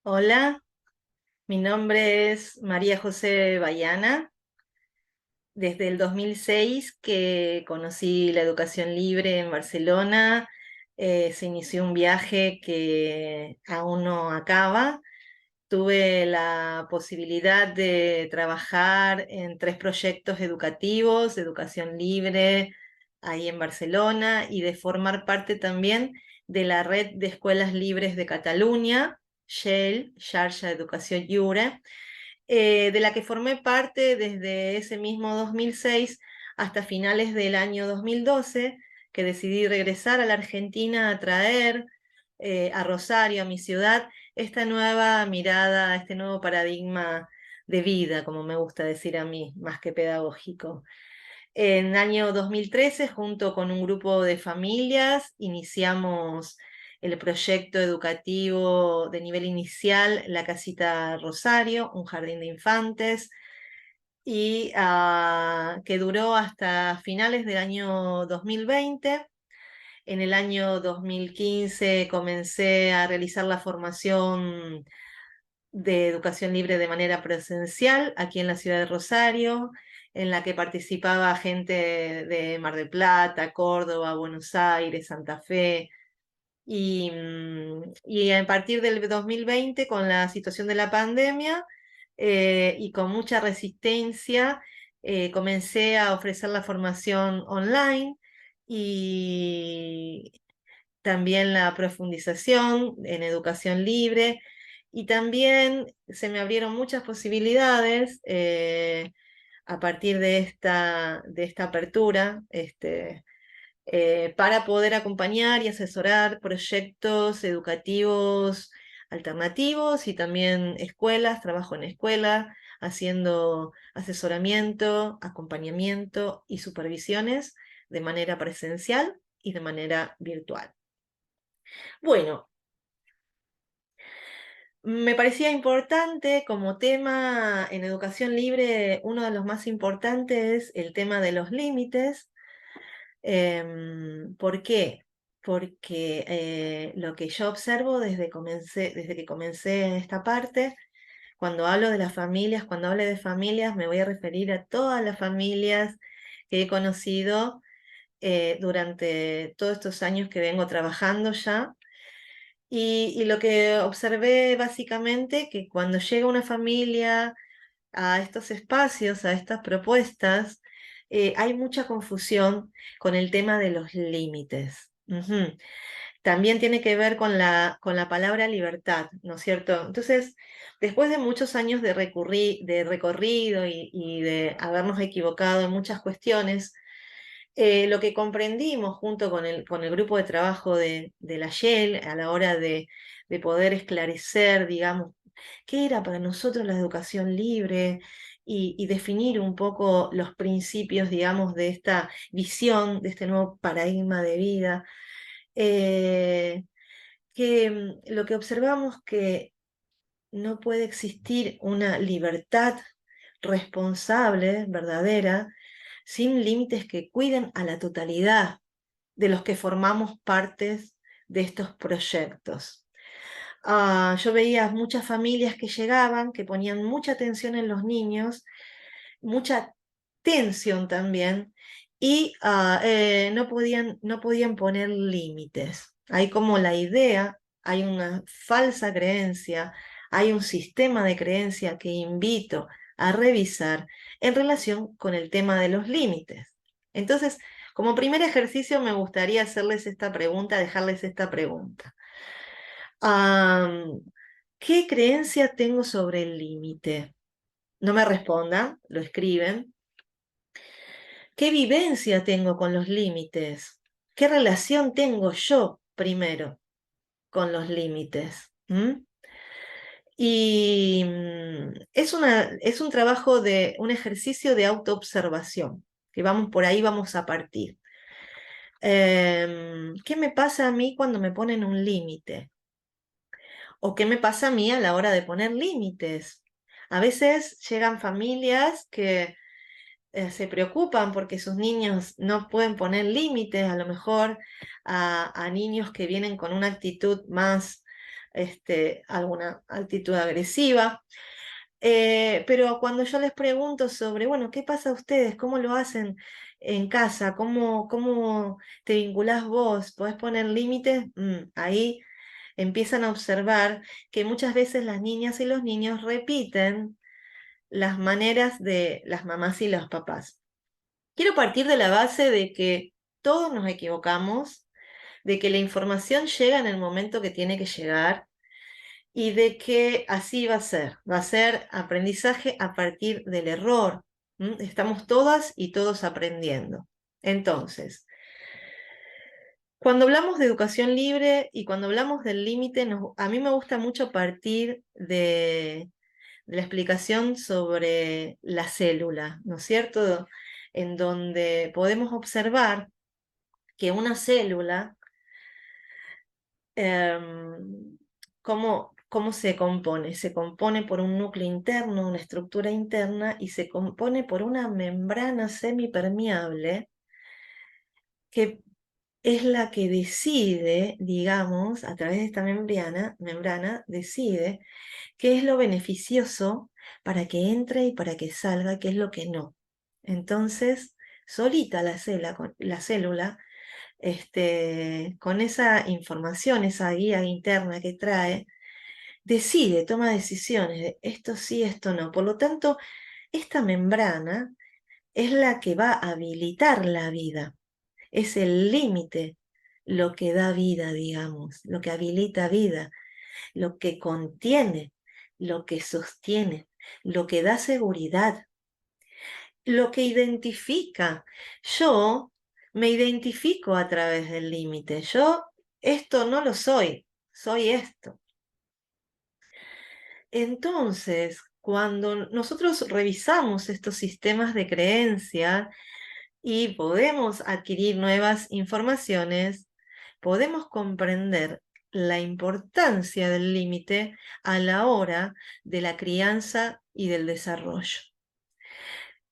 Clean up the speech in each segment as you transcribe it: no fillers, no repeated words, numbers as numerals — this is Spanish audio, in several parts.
Hola, mi nombre es María José Bayana. Desde el 2006 que conocí la educación libre en Barcelona, se inició un viaje que aún no acaba. Tuve la posibilidad de trabajar en 3 proyectos educativos de educación libre ahí en Barcelona y de formar parte también de la red de escuelas libres de Cataluña, Shell, Xarxa Educación Lliure, de la que formé parte desde ese mismo 2006 hasta finales del año 2012, que decidí regresar a la Argentina a traer a Rosario, a mi ciudad, esta nueva mirada, este nuevo paradigma de vida, como me gusta decir a mí, más que pedagógico. En el año 2013, junto con un grupo de familias, iniciamos el proyecto educativo de nivel inicial, La Casita Rosario, un jardín de infantes, y que duró hasta finales del año 2020. En el año 2015 comencé a realizar la formación de educación libre de manera presencial aquí en la ciudad de Rosario, en la que participaba gente de Mar del Plata, Córdoba, Buenos Aires, Santa Fe. Y a partir del 2020, con la situación de la pandemia y con mucha resistencia, comencé a ofrecer la formación online y también la profundización en educación libre, y también se me abrieron muchas posibilidades a partir de esta apertura, para poder acompañar y asesorar proyectos educativos alternativos y también escuelas. Trabajo en escuela haciendo asesoramiento, acompañamiento y supervisiones de manera presencial y de manera virtual. Bueno, me parecía importante como tema en educación libre, uno de los más importantes, el tema de los límites. ¿Por qué? Porque lo que yo observo desde que comencé en esta parte, cuando hablo de las familias, cuando hable de familias, me voy a referir a todas las familias que he conocido durante todos estos años que vengo trabajando ya. Y lo que observé básicamente, que cuando llega una familia a estos espacios, a estas propuestas, hay mucha confusión con el tema de los límites. Ujú. También tiene que ver con la palabra libertad, ¿no es cierto? Entonces, después de muchos años de recorrido y de habernos equivocado en muchas cuestiones, lo que comprendimos junto con el grupo de trabajo de la Shell a la hora de poder esclarecer, digamos, qué era para nosotros la educación libre y definir un poco los principios, digamos, de esta visión, de este nuevo paradigma de vida, eh, que lo que observamos que no puede existir una libertad responsable, verdadera, sin límites que cuiden a la totalidad de los que formamos partes de estos proyectos. Yo veía muchas familias que llegaban, que ponían mucha atención en los niños, mucha tensión también, y no podían poner límites. Hay como la idea, hay una falsa creencia, hay un sistema de creencia que invito a revisar en relación con el tema de los límites. Entonces, como primer ejercicio me gustaría hacerles esta pregunta, dejarles esta pregunta. Am, ¿Qué creencia tengo sobre el límite? No me respondan, lo escriben. ¿Qué vivencia tengo con los límites? ¿Qué relación tengo yo primero con los límites? ¿Mm? Y es un trabajo un ejercicio de autoobservación, que vamos por ahí, vamos a partir. ¿Qué me pasa a mí cuando me ponen un límite? ¿O qué me pasa a mí a la hora de poner límites? A veces llegan familias que se preocupan porque sus niños no pueden poner límites, a lo mejor a niños que vienen con una actitud más alguna actitud agresiva. Pero cuando yo les pregunto sobre, bueno, ¿qué pasa a ustedes? ¿Cómo lo hacen en casa? ¿Cómo te vinculás vos? ¿Podés poner límites? Ahí empiezan a observar que muchas veces las niñas y los niños repiten las maneras de las mamás y los papás. Quiero partir de la base de que todos nos equivocamos, de que la información llega en el momento que tiene que llegar y de que así va a ser aprendizaje a partir del error. Estamos todas y todos aprendiendo. Entonces, cuando hablamos de educación libre y cuando hablamos del límite, a mí me gusta mucho partir de la explicación sobre la célula, ¿no es cierto? En donde podemos observar que una célula, ¿cómo se compone? Se compone por un núcleo interno, una estructura interna, y se compone por una membrana semipermeable que es la que decide, digamos, a través de esta membrana decide qué es lo beneficioso para que entre y para que salga, qué es lo que no. Entonces, solita la célula, con esa información, esa guía interna que trae, decide, toma decisiones de esto sí, esto no. Por lo tanto, esta membrana es la que va a habilitar la vida, es el límite lo que da vida, digamos, lo que habilita vida, lo que contiene, lo que sostiene, lo que da seguridad, lo que identifica. Yo me identifico a través del límite. Yo esto no lo soy, soy esto. Entonces, cuando nosotros revisamos estos sistemas de creencia y podemos adquirir nuevas informaciones, podemos comprender la importancia del límite a la hora de la crianza y del desarrollo.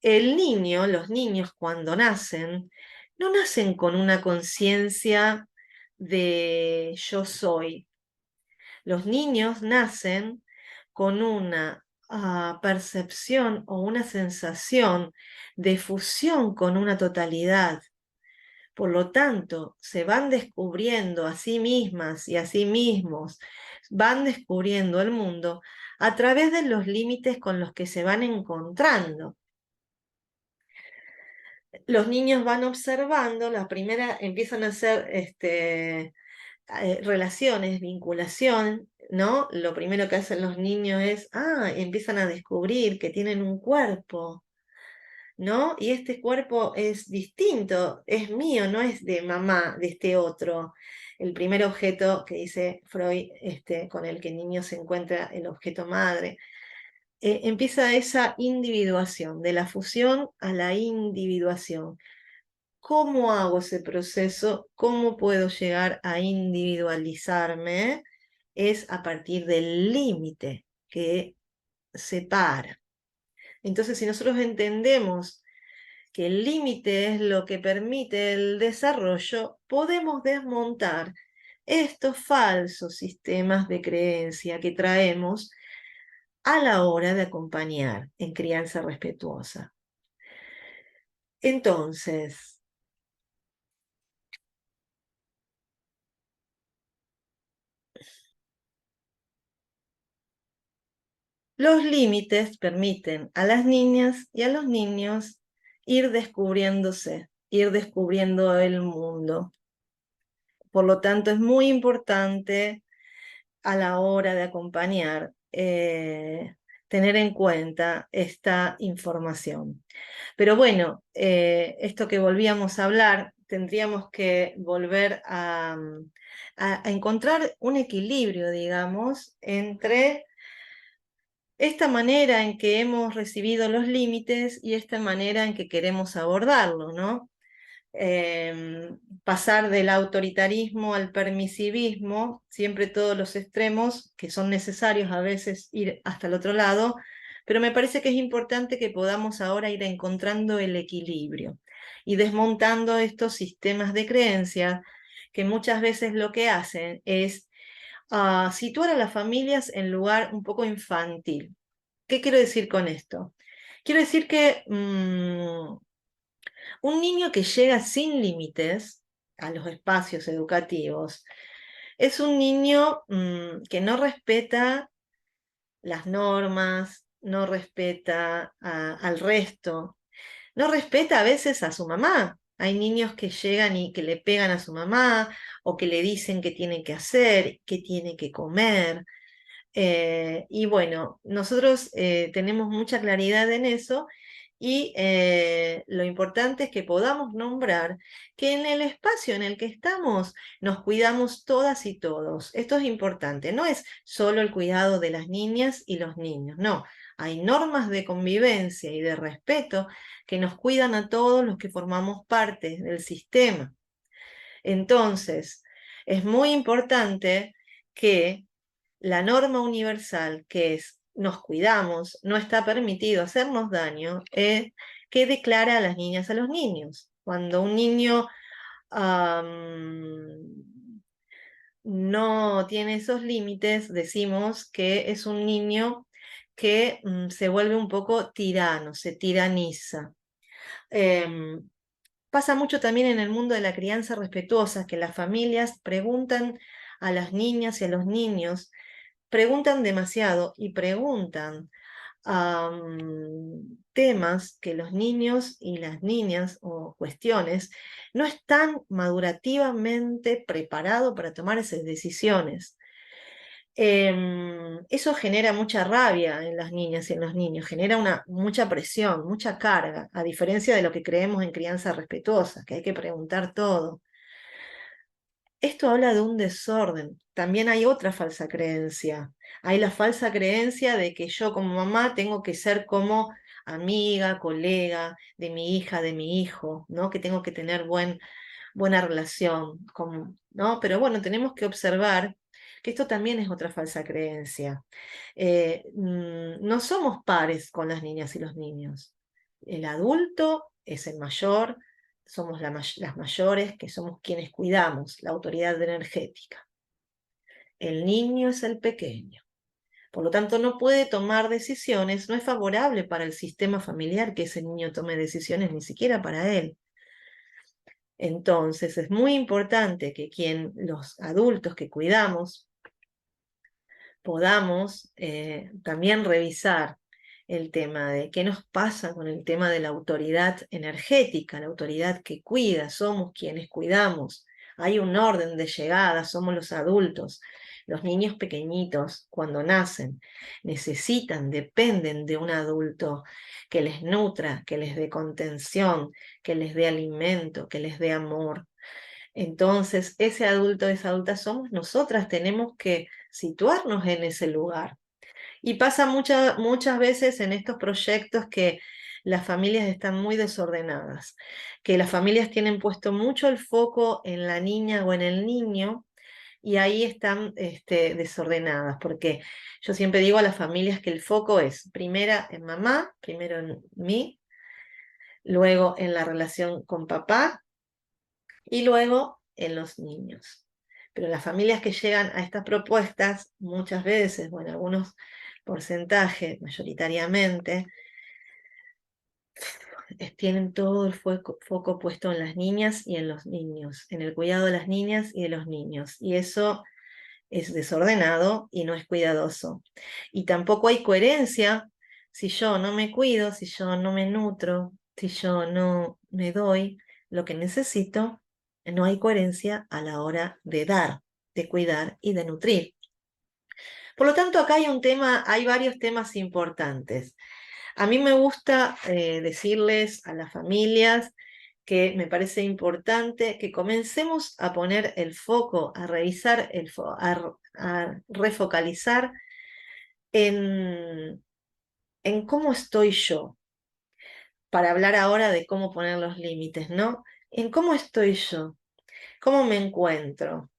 El niño, los niños cuando nacen, no nacen con una conciencia de yo soy. Los niños nacen con una percepción o una sensación de fusión con una totalidad. Por lo tanto, se van descubriendo a sí mismas y a sí mismos, van descubriendo el mundo a través de los límites con los que se van encontrando. Los niños van observando, la primera empiezan a hacer relaciones, vinculación, ¿no? Lo primero que hacen los niños es, empiezan a descubrir que tienen un cuerpo, ¿no? Y este cuerpo es distinto, es mío, no es de mamá, de este otro. El primer objeto que dice Freud, con el que el niño se encuentra, el objeto madre. Empieza esa individuación, de la fusión a la individuación. ¿Cómo hago ese proceso? ¿Cómo puedo llegar a individualizarme? Es a partir del límite que separa. Entonces, si nosotros entendemos que el límite es lo que permite el desarrollo, podemos desmontar estos falsos sistemas de creencia que traemos a la hora de acompañar en crianza respetuosa. Entonces, los límites permiten a las niñas y a los niños ir descubriéndose, ir descubriendo el mundo. Por lo tanto, es muy importante a la hora de acompañar, tener en cuenta esta información. Pero bueno, esto que volvíamos a hablar, tendríamos que volver a encontrar un equilibrio, digamos, entre esta manera en que hemos recibido los límites y esta manera en que queremos abordarlo, ¿no? Pasar del autoritarismo al permisivismo, siempre todos los extremos que son necesarios a veces ir hasta el otro lado, pero me parece que es importante que podamos ahora ir encontrando el equilibrio y desmontando estos sistemas de creencias que muchas veces lo que hacen es a situar a las familias en lugar un poco infantil. ¿Qué quiero decir con esto? Quiero decir que un niño que llega sin límites a los espacios educativos es un niño que no respeta las normas, no respeta al resto, no respeta a veces a su mamá. Hay niños que llegan y que le pegan a su mamá o que le dicen qué tiene que hacer, qué tiene que comer. Y bueno, nosotros tenemos mucha claridad en eso y lo importante es que podamos nombrar que en el espacio en el que estamos nos cuidamos todas y todos. Esto es importante, no es solo el cuidado de las niñas y los niños, no. Hay normas de convivencia y de respeto que nos cuidan a todos los que formamos parte del sistema. Entonces, es muy importante que la norma universal, que es nos cuidamos, no está permitido hacernos daño, que declara a las niñas a los niños. Cuando un niño no tiene esos límites, decimos que es un niño que se vuelve un poco tirano, se tiraniza. Em, Pasa mucho también en el mundo de la crianza respetuosa, que las familias preguntan a las niñas y a los niños, preguntan demasiado y preguntan temas que los niños y las niñas o cuestiones no están madurativamente preparados para tomar esas decisiones. Eso genera mucha rabia en las niñas y en los niños, genera mucha presión, mucha carga, a diferencia de lo que creemos en crianza respetuosa, que hay que preguntar todo. Esto habla de un desorden. También hay otra falsa creencia. Hay la falsa creencia de que yo como mamá tengo que ser como amiga, colega de mi hija, de mi hijo, ¿no? Que tengo que tener buena relación, ¿no? Pero bueno, tenemos que observar que esto también es otra falsa creencia. No somos pares con las niñas y los niños. El adulto es el mayor, somos las mayores, que somos quienes cuidamos la autoridad energética. El niño es el pequeño. Por lo tanto, no puede tomar decisiones, no es favorable para el sistema familiar que ese niño tome decisiones, ni siquiera para él. Entonces, es muy importante que los adultos que cuidamos podamos también revisar el tema de qué nos pasa con el tema de la autoridad energética, la autoridad que cuida, somos quienes cuidamos. Hay un orden de llegada, somos los adultos. Los niños pequeñitos, cuando nacen, dependen de un adulto que les nutra, que les dé contención, que les dé alimento, que les dé amor. Entonces, ese adulto, esa adulta somos nosotras, tenemos que situarnos en ese lugar. Y pasa muchas veces en estos proyectos que las familias están muy desordenadas, que las familias tienen puesto mucho el foco en la niña o en el niño y ahí están desordenadas, porque yo siempre digo a las familias que el foco es primero en mamá, primero en mí, luego en la relación con papá y luego en los niños. Pero las familias que llegan a estas propuestas, muchas veces, o en algunos porcentajes, mayoritariamente, tienen todo el foco puesto en las niñas y en los niños, en el cuidado de las niñas y de los niños. Y eso es desordenado y no es cuidadoso. Y tampoco hay coherencia si yo no me cuido, si yo no me nutro, si yo no me doy lo que necesito, no hay coherencia a la hora de dar, de cuidar y de nutrir. Por lo tanto, acá hay varios temas importantes. A mí me gusta decirles a las familias que me parece importante que comencemos a poner el foco, a revisar, a refocalizar en, en cómo estoy yo, para hablar ahora de cómo poner los límites, ¿no? En cómo estoy yo, cómo me encuentro.